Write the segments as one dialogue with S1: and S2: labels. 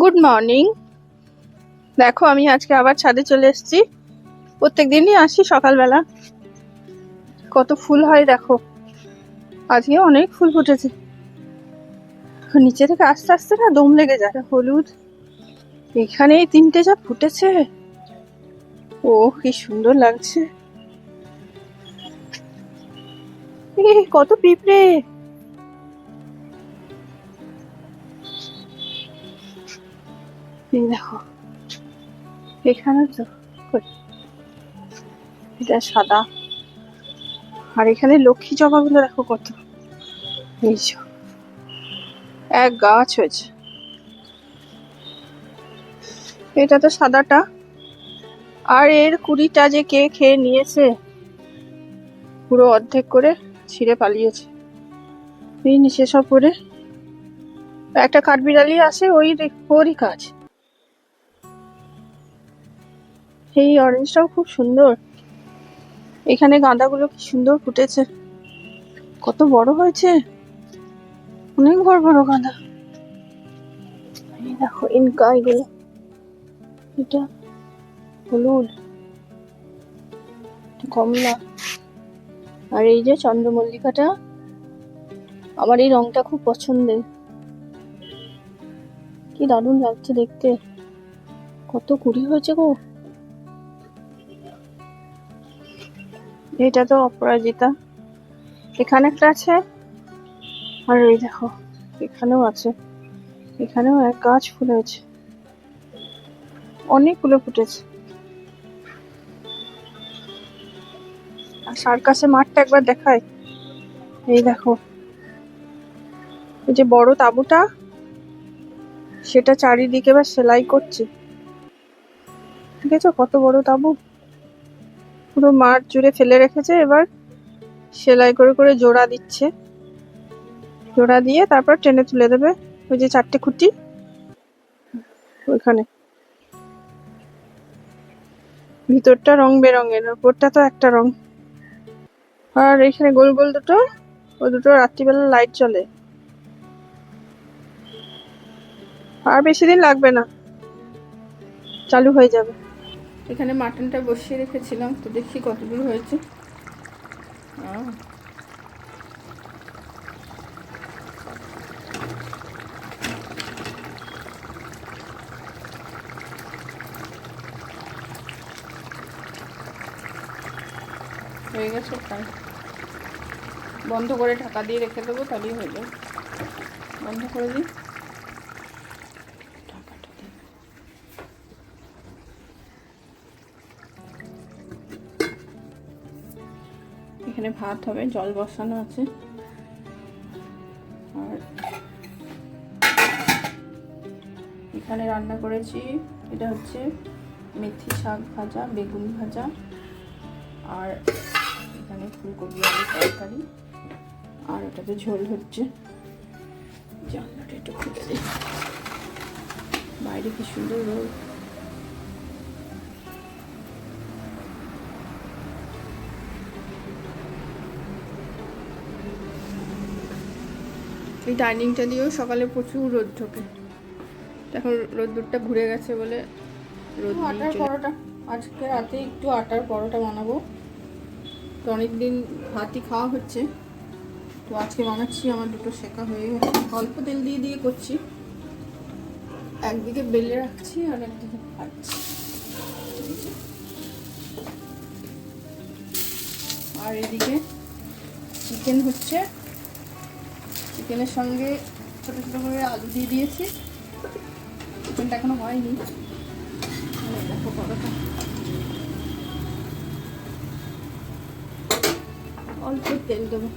S1: Good morning. দেখো আমি আজকে আবার ছাদে চলে এসেছি। প্রত্যেকদিনই আসি সকালবেলা। কত ফুল হয় দেখো, আজকে অনেক ফুল ফুটেছে। নিচে থেকে আস্তে আস্তে না দম লেগে যায়। হলুদ, এখানে এই তিনটে যা ফুটেছে, ও কি সুন্দর লাগছে। কত পিঁপড়ে! দেখো এখানে তো, এটা সাদা। আর এখানে লক্ষ্মী জবাগুলো দেখো কত, এই যে এক গাছ হয়েছে। এটা তো সাদাটা, আর এর কুড়িটা যে কে খেয়ে নিয়েছে, পুরো অর্ধেক করে ছিঁড়ে পালিয়েছে। এই নিচে সব পড়ে, একটা কাঠবিড়ালি আছে, ওরই কাজ। এই অরেঞ্জটাও খুব সুন্দর। এখানে গাঁদাগুলো কি সুন্দর ফুটেছে, কত বড় হয়েছে, অনেক বড় বড় গাঁদা। এই দেখো ইনকা, এগুলো এটা হলুদ, কমলা। আর এই যে চন্দ্রমল্লিকাটা, আমার এই রংটা খুব পছন্দের, কি দারুণ লাগছে দেখতে। কত কুড়ি হয়েছে গো। এটা তো অপরাজিতা, এখানে একটা আছে। আর ওই দেখো এখানেও আছে, এখানেও এক গাছ ফুল হয়েছে, অনেকগুলো ফুটেছে। আর সার্কাসের মাঠটা একবার দেখায়। এই দেখো, এই যে বড় তাঁবুটা, সেটা চারিদিকে এবার সেলাই করছে। ঠিক আছে, কত বড় তাঁবু, পুরো মাঠ জুড়ে ফেলে রেখেছে, এবার সেলাই করে করে জোড়া দিচ্ছে। জোড়া দিয়ে তারপর টেনে তুলে দেবে। ওই যে চারটে খুঁটি ওইখানে, ভিতরটা রং বেরঙের, ওপরটা তো একটা রং। আর এখানে গোল গোল দুটো, ওই দুটো রাত্রিবেলা লাইট জ্বলে। আর বেশি দিন লাগবে না, চালু হয়ে যাবে। এখানে মাটনটা বসিয়ে রেখেছিলাম, তো দেখি কতদূর হয়েছে। হয়ে গেছে প্রায়। বন্ধ করে ঢাকা দিয়ে রেখে দেবো, তাহলেই হয়ে যাবে। বন্ধ করে দিই, ঢাকাটা দিই। এখানে ভাত হবে, জল বসানো আছে। আর এখানে রান্না করেছি, এটা হচ্ছে মেথি শাক ভাজা, বেগুন ভাজা, আর এখানে ফুলকপি আলু তরকারি, আর ওটাতে ঝোল হচ্ছে। জানলাটা একটু খুলে দিই, বাইরে কি সুন্দর রোদ। এই ডাইনিংটা দিয়েও সকালে প্রচুর রোদ ঢোকে, এখন রোদ্দুরটা ঘুরে গেছে বলে রোদ। আটার পরোটা, আজকে রাতে একটু আটার পরোটা বানাবো। তো অনেকদিন ভাতই খাওয়া হচ্ছে, তো আজকে বানাচ্ছি। আমার দুটো শেখা হয়ে গেছে, অল্প তেল দিয়ে দিয়ে করছি। একদিকে বেলে রাখছি আর একদিকে ভাজছি। আর এদিকে চিকেন হচ্ছে, চিকেনের সঙ্গে ছোটো ছোটো করে আলু দিয়ে দিয়েছি। চিকেনটা এখনো হয়নি। দেখো পরোটা, অল্প তেল দেবো।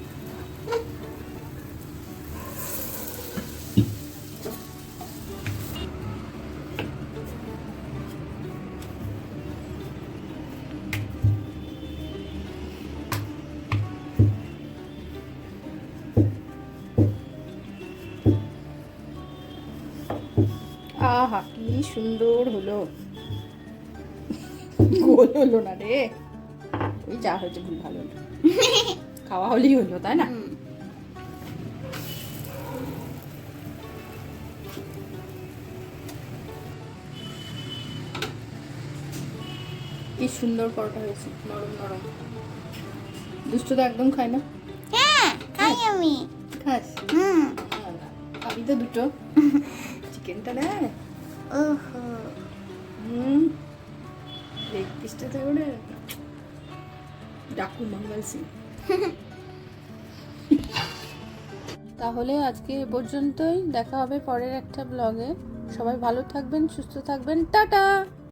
S1: আহা কি সুন্দর হলো, গোল হলো না রে, ওই যা হয়েছে ভুল ভালো হলো, খাওয়া হলেই হলো, তাই না? কি সুন্দর পরোটা হয়েছে, নরম নরম। দুষ্ট তো একদম খায় না।
S2: হ্যাঁ খাই আমি।
S1: খাস?
S2: হুম।
S1: আমি তো দুটো। চিকেনটা দেয়।
S2: ওহো।
S1: লেগ পিসটা তো ওরে ডাকু মঙ্গল সিং। তাহলে আজকে এ পর্যন্তই, দেখা হবে পরের একটা ব্লগে। সবাই ভালো থাকবেন, সুস্থ থাকবেন, টাটা।